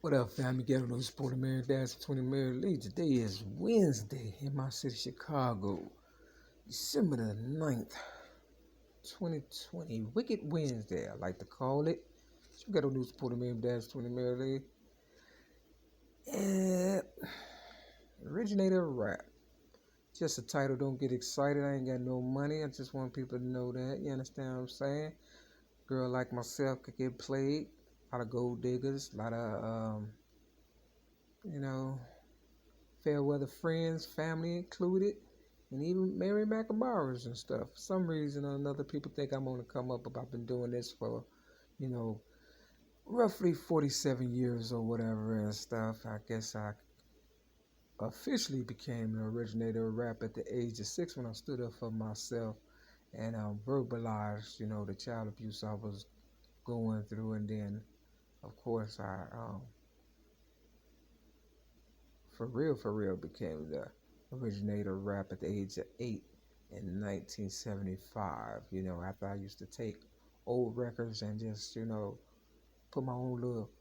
What up, family? Get on those supporting Mary Dash 20 Mary Lee. Today is Wednesday in my city, Chicago, December the 9th, 2020. Wicked Wednesday, I like to call it. So get on those supporting Mary Dash 20 Mary Lee. And originator of rap. Just a title, don't get excited. I ain't got no money. I just want people to know that. You understand what I'm saying? Girl like myself could get played. A lot of gold diggers, a lot of, fair weather friends, family included, and even Mary McNamara's and stuff. For some reason or another, people think I'm going to come up, but I've been doing this for, roughly 47 years or whatever and stuff. I guess I officially became an originator of rap at the age of 6 when I stood up for myself and verbalized, the child abuse I was going through. And then, of course, I for real became the originator of rap at the age of 8 in 1975. After I used to take old records and just, put my own little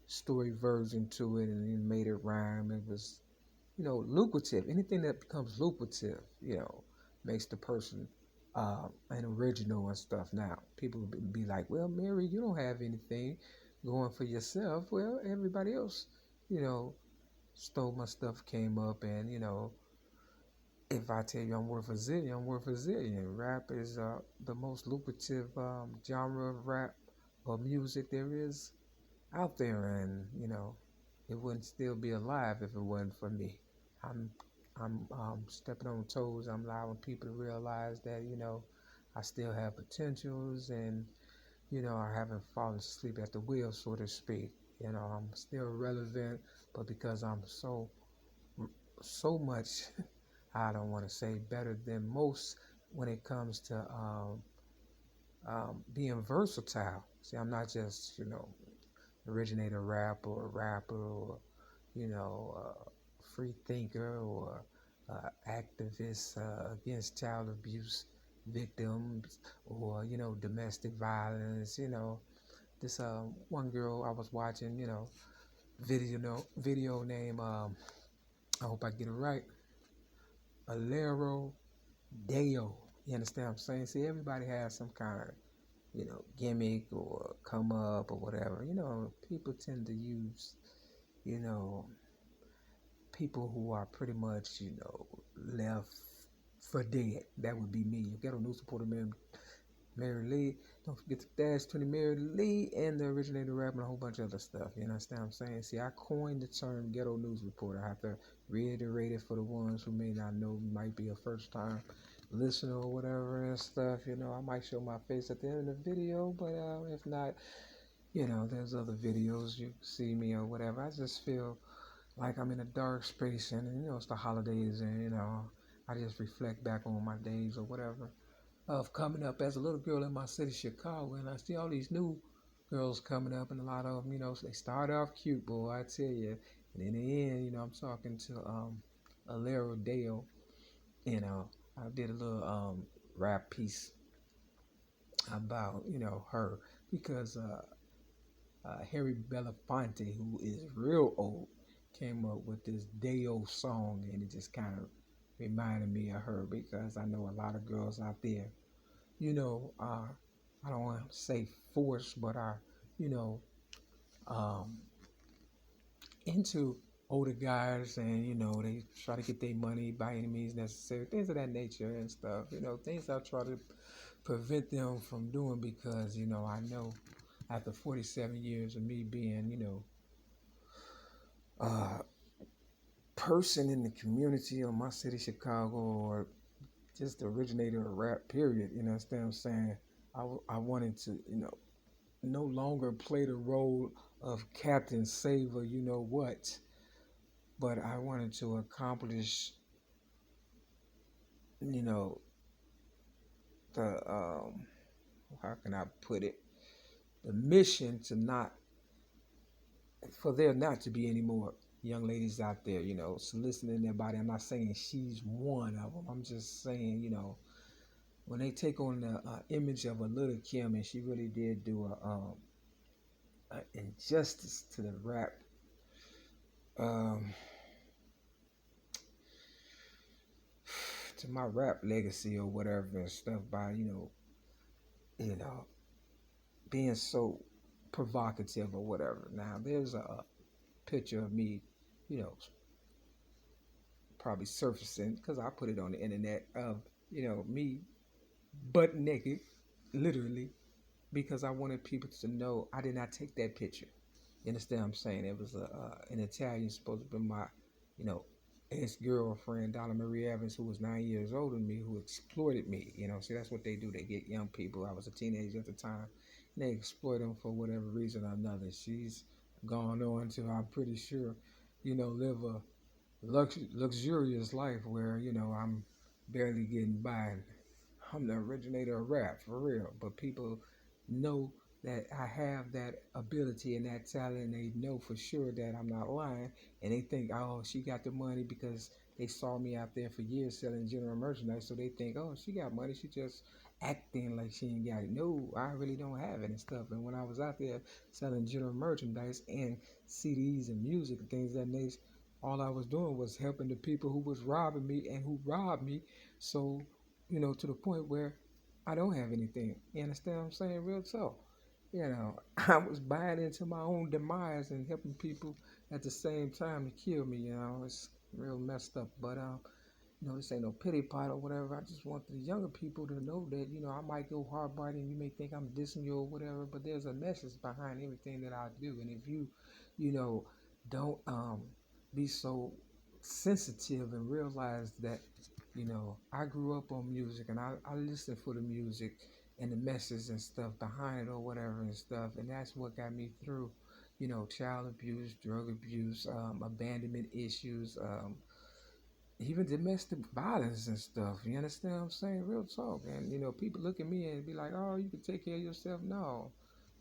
story version to it and made it rhyme. It was, lucrative. Anything that becomes lucrative, makes the person an original and stuff. Now, people would be like, well, Mary, you don't have anything going for yourself. Well, everybody else, stole my stuff, came up, and if I tell you I'm worth a zillion, I'm worth a zillion. Rap is the most lucrative genre of rap or music there is out there, and it wouldn't still be alive if it wasn't for me. I'm stepping on toes. I'm allowing people to realize that I still have potentials, and I haven't fallen asleep at the wheel, so to speak. I'm still relevant, but because I'm so much, I don't want to say better than most when it comes to being versatile. See, I'm not just, originator rap or rapper or, free thinker or activist against child abuse victims or, domestic violence. This one girl I was watching, video name, I hope I get it right, ALLEGRA. You understand what I'm saying? See, everybody has some kind of, gimmick or come up or whatever. People tend to use, people who are pretty much, left for dead. That would be me. You get on new supporter Mary Lee. Don't forget to dash 20 Mary Lee and the originator rap and a whole bunch of other stuff. You understand what I'm saying? See, I coined the term ghetto news reporter. I have to reiterate it for the ones who may not know, might be a first time listener or whatever and stuff. I might show my face at the end of the video, but if not, there's other videos you see me or whatever. I just feel like I'm in a dark space, and it's the holidays, and I just reflect back on my days or whatever of coming up as a little girl in my city, Chicago, and I see all these new girls coming up, and a lot of them, so they start off cute, boy, I tell you, and in the end, I'm talking to Alera Dale, I did a little rap piece about, her, because Harry Belafonte, who is real old, came up with this Deo song, and it just kind of reminded me of her, because I know a lot of girls out there, I don't want to say force, but are, into older guys, and they try to get their money by any means necessary, things of that nature and stuff. Things I try to prevent them from doing, because I know after 47 years of me being person in the community of my city, Chicago, or just the originator of rap, period. You know what I'm saying? I wanted to, no longer play the role of Captain Saver, what, but I wanted to accomplish, the, how can I put it? The mission to not, for there not to be any more young ladies out there, soliciting their body. I'm not saying she's one of them. I'm just saying, when they take on the image of a little Kim, and she really did do injustice to the rap, um, to my rap legacy or whatever and stuff by you know being so provocative or whatever. Now there's a picture of me, you know, probably surfacing because I put it on the internet of me butt naked, literally, because I wanted people to know I did not take that picture. You understand what I'm saying? It was an Italian supposed to be my, you know, ex girlfriend, Donna Marie Evans, who was 9 years older than me, who exploited me. See, that's what they do. They get young people. I was a teenager at the time, and they exploit them for whatever reason or another. She's gone on to, I'm pretty sure, live a luxurious life where I'm barely getting by. I'm the originator of rap for real, but people know that I have that ability and that talent, and they know for sure that I'm not lying, and they think, oh, she got the money because they saw me out there for years selling general merchandise, so they think, oh, she got money, she just acting like she ain't got it. No, I really don't have it and stuff. And when I was out there selling general merchandise and CDs and music and things that nature, all I was doing was helping the people who was robbing me and who robbed me. So, to the point where I don't have anything. You understand what I'm saying? Real talk. I was buying into my own demise and helping people at the same time to kill me. It's real messed up. But this ain't no pity pot or whatever. I just want the younger people to know that, I might go hard biting. You may think I'm dissing you or whatever, but there's a message behind everything that I do. And if you know, don't be so sensitive and realize that, I grew up on music and I listened for the music and the message and stuff behind it or whatever and stuff. And that's what got me through, child abuse, drug abuse, abandonment issues, even domestic violence and stuff. You understand what I'm saying? Real talk. And people look at me and be like, "Oh, you can take care of yourself." No,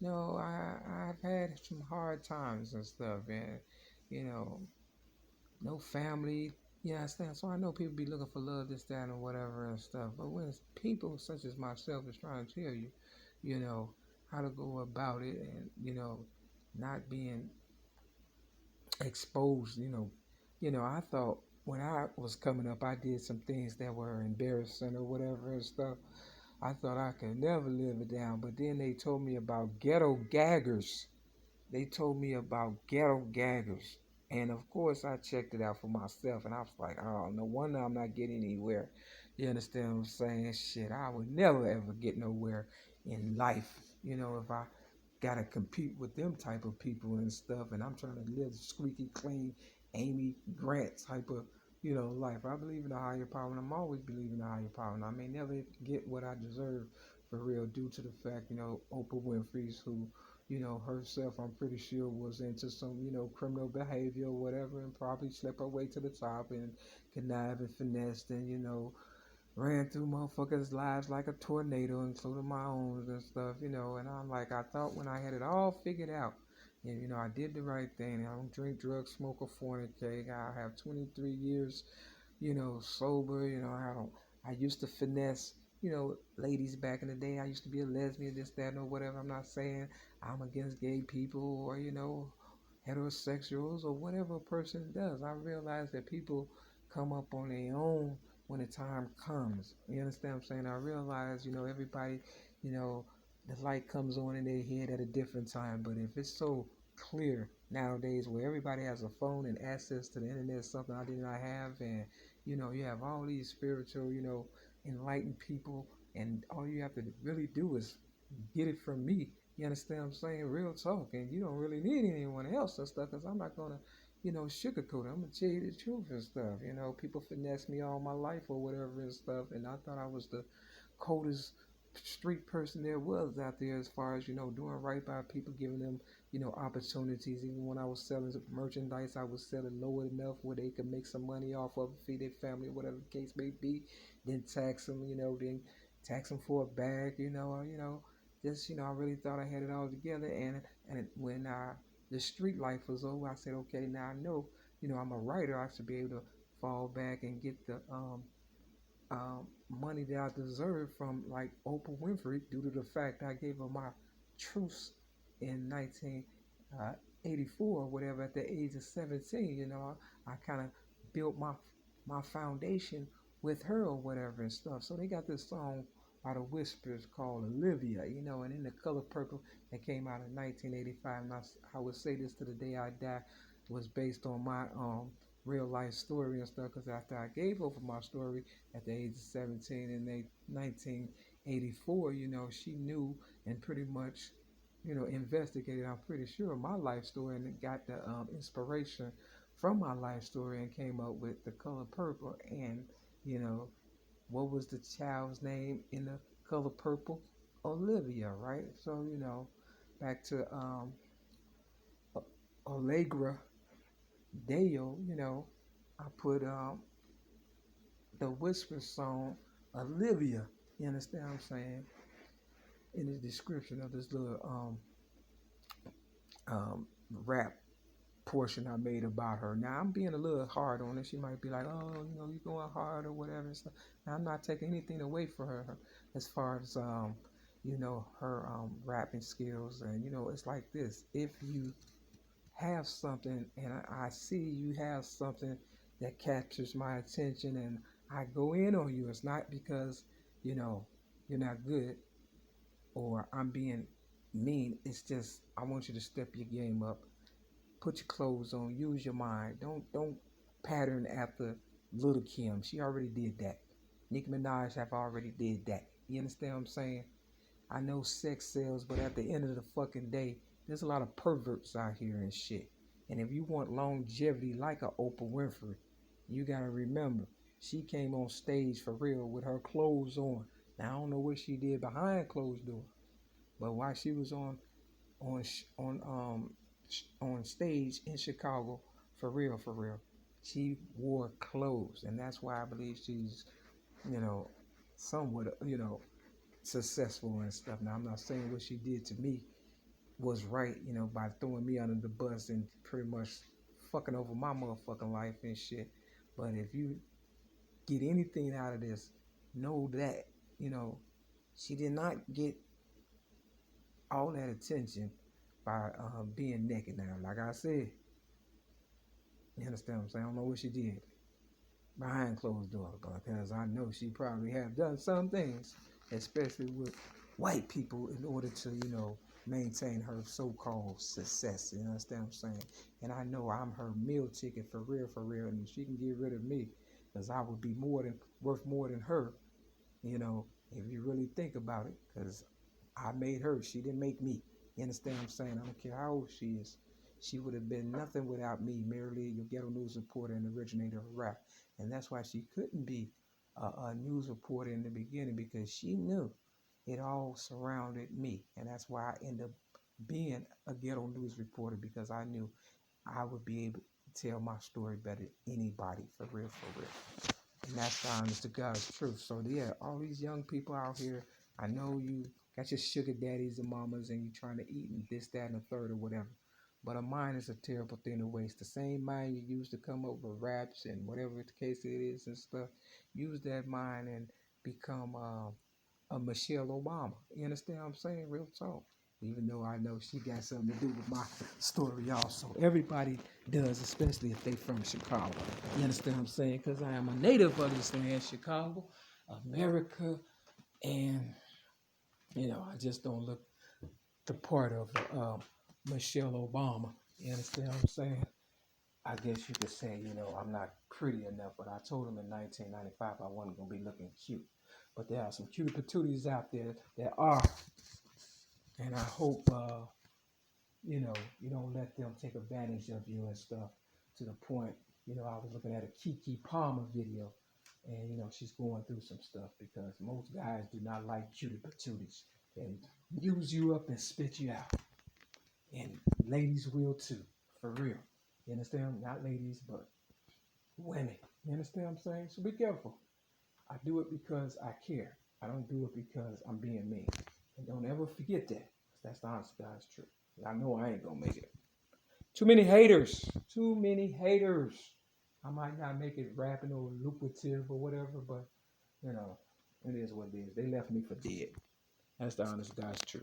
no, I've had some hard times and stuff, and you know, no family. You understand? So I know people be looking for love, this, that, and whatever and stuff. But when it's people such as myself is trying to tell you, you know, how to go about it, and not being exposed. I thought when I was coming up, I did some things that were embarrassing or whatever and stuff. I thought I could never live it down, but then they told me about ghetto gaggers. They told me about ghetto gaggers. And of course, I checked it out for myself, and I was like, oh, no wonder I'm not getting anywhere. You understand what I'm saying? Shit, I would never ever get nowhere in life. If I gotta compete with them type of people and stuff, and I'm trying to live squeaky clean, Amy Grant type of life. I believe in a higher power, and I'm always believing in a higher power. And I may never get what I deserve for real, due to the fact, Oprah Winfrey's who, herself, I'm pretty sure was into some, criminal behavior or whatever, and probably slept her way to the top and connived and finessed and, ran through motherfuckers' lives like a tornado, including my own and stuff, and I'm like, I thought when I had it all figured out, and, I did the right thing. I don't drink, drugs, smoke, or fornicate. I have 23 years, sober. I don't. I used to finesse, ladies back in the day. I used to be a lesbian, this, that, or whatever. I'm not saying I'm against gay people or heterosexuals or whatever a person does. I realize that people come up on their own when the time comes. You understand what I'm saying? I realize, everybody, you know, the light comes on in their head at a different time. But if it's so clear nowadays where everybody has a phone and access to the internet, something I did not have, and you have all these spiritual, enlightened people, and all you have to really do is get it from me. You understand what I'm saying? Real talk, and you don't really need anyone else and stuff, because I'm not gonna, sugarcoat it. I'm gonna tell you the truth and stuff. People finesse me all my life or whatever and stuff, and I thought I was the coldest street person there was out there, as far as doing right by people, giving them opportunities. Even when I was selling merchandise, I was selling low enough where they could make some money off of it, feed their family, whatever the case may be. Then tax them, then tax them for a bag, just I really thought I had it all together. And when the street life was over, I said, okay, now I know, I'm a writer. I should be able to fall back and get the money that I deserve from, like, Oprah Winfrey, due to the fact I gave her my truce in uh, 84 or whatever at the age of 17. I kind of built my foundation with her or whatever and stuff. So they got this song by the Whispers called Olivia, and in the color purple that came out in 1985. And I would say this to the day I die, was based on my real life story and stuff. Because after I gave over my story at the age of 17 in 1984, she knew and pretty much investigated, I'm pretty sure, my life story and got the inspiration from my life story and came up with the color purple. And, you know, what was the child's name in the color purple? Olivia, right? So, back to Allegra Dale, I put the Whisper song Olivia, you understand what I'm saying, in the description of this little rap portion I made about her. Now I'm being a little hard on her. She might be like, "Oh, you going hard or whatever." And stuff. Now, I'm not taking anything away from her as far as her rapping skills. And it's like this: if you have something, and I see you have something that captures my attention, and I go in on you, it's not because you're not good or I'm being mean. It's just I want you to step your game up, put your clothes on, use your mind. Don't pattern after Little Kim. She already did that. Nicki Minaj have already did that. You understand what I'm saying? I know sex sells, but at the end of the fucking day, there's a lot of perverts out here and shit. And if you want longevity like a Oprah Winfrey, you gotta remember she came on stage for real with her clothes on. Now I don't know what she did behind closed doors, but while she was on on stage in Chicago, for real, she wore clothes, and that's why I believe she's you know somewhat successful and stuff. Now I'm not saying what she did to me was right, by throwing me under the bus and pretty much fucking over my motherfucking life and shit. But if you get anything out of this, know that she did not get all that attention by being naked. Now, like I said, you understand what I'm saying? I don't know what she did behind closed doors, because I know she probably have done some things, especially with white people, in order to, maintain her so-called success. You understand what I'm saying? And I know I'm her meal ticket for real, and she can get rid of me, because I would be worth more than her, if you really think about it, because I made her. She didn't make me. You understand what I'm saying? I don't care how old she is. She would have been nothing without me, merely your ghetto news reporter and originator of rap. And that's why she couldn't be a news reporter in the beginning, because she knew it all surrounded me. And that's why I ended up being a ghetto news reporter, because I knew I would be able to tell my story better than anybody, for real. And that's the honest to God's truth. So yeah, all these young people out here, I know you got your sugar daddies and mamas and you trying to eat and this, that, and the third or whatever. But a mind is a terrible thing to waste. The same mind you use to come up with raps and whatever the case it is and stuff, use that mind and become a Michelle Obama. You understand what I'm saying? Real talk. Even though I know she got something to do with my story also. Everybody does, especially if they from Chicago. You understand what I'm saying? Because I am a native of this land, Chicago, America, and, I just don't look the part of Michelle Obama. You understand what I'm saying? I guess you could say, I'm not pretty enough, but I told him in 1995 I wasn't going to be looking cute. But there are some cutie patooties out there that are, and I hope, you don't let them take advantage of you and stuff to the point, I was looking at a Kiki Palmer video, and, she's going through some stuff, because most guys do not like cutie patooties. They use you up and spit you out. And ladies will too, for real. You understand? Not ladies, but women. You understand what I'm saying? So be careful. I do it because I care. I don't do it because I'm being mean. And don't ever forget that. That's the honest God's truth. I know I ain't gonna make it. Too many haters. Too many haters. I might not make it rapping or lucrative or whatever, but it is what it is. They left me for dead. That's the honest God's truth.